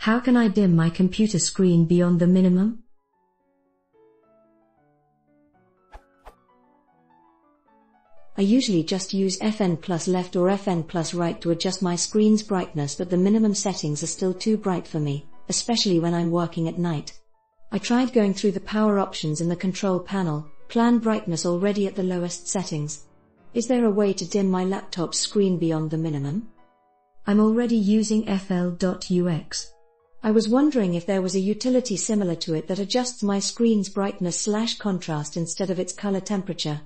How can I dim my computer screen beyond the minimum? I usually just use FN plus left or FN plus right to adjust my screen's brightness, but the minimum settings are still too bright for me, especially when I'm working at night. I tried going through the power options in the control panel, plan brightness already at the lowest settings. Is there a way to dim my laptop's screen beyond the minimum? I'm already using FL.ux. I was wondering if there was a utility similar to it that adjusts my screen's brightness/contrast instead of its color temperature.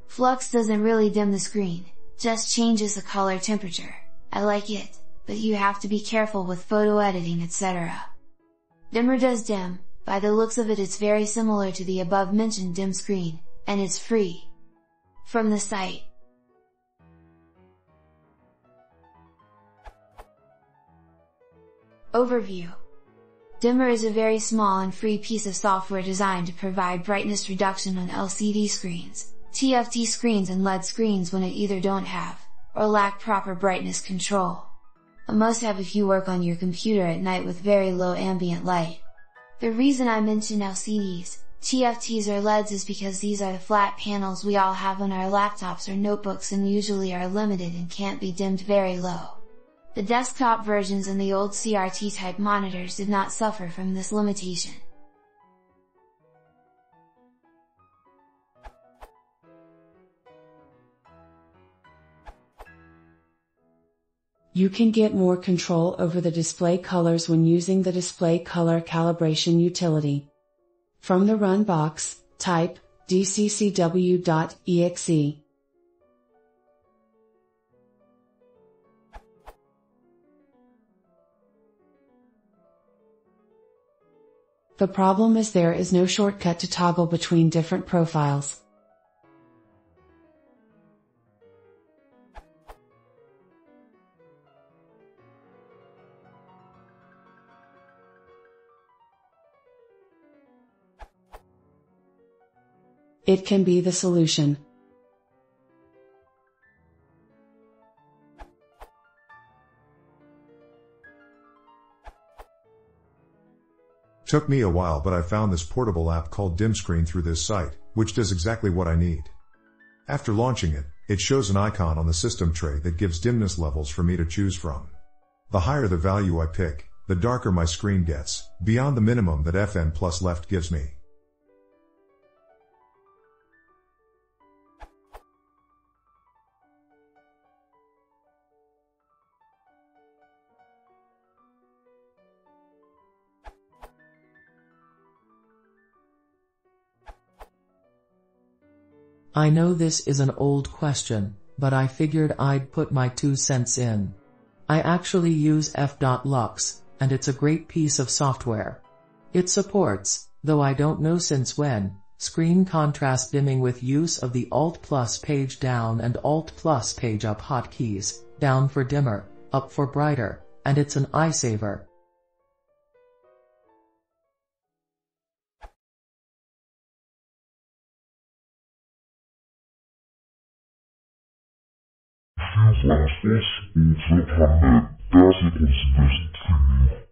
Flux doesn't really dim the screen, just changes the color temperature. I like it, but you have to be careful with photo editing, etc. Dimmer does dim. By the looks of it, it's very similar to the above mentioned dim screen, and it's free from the site. Overview. Dimmer is a very small and free piece of software designed to provide brightness reduction on LCD screens, TFT screens and LED screens when it either don't have, or lack proper brightness control. A must-have if you work on your computer at night with very low ambient light. The reason I mention LCDs, TFTs or LEDs is because these are the flat panels we all have on our laptops or notebooks and usually are limited and can't be dimmed very low. The desktop versions and the old CRT type monitors did not suffer from this limitation. You can get more control over the display colors when using the display color calibration utility. From the Run box, type dccw.exe. The problem is there is no shortcut to toggle between different profiles. It can be the solution. Took me a while, but I found this portable app called Dim Screen through this site, which does exactly what I need. After launching it, it shows an icon on the system tray that gives dimness levels for me to choose from. The higher the value I pick, the darker my screen gets, beyond the minimum that FN plus left gives me. I know this is an old question, but I figured I'd put my 2 cents in. I actually use f.lux, and it's a great piece of software. It supports, though I don't know since when, screen contrast dimming with use of the Alt plus page down and Alt plus page up hotkeys, down for dimmer, up for brighter, and it's an eye saver. Viu as respostas, outra maneira, dessa consideration.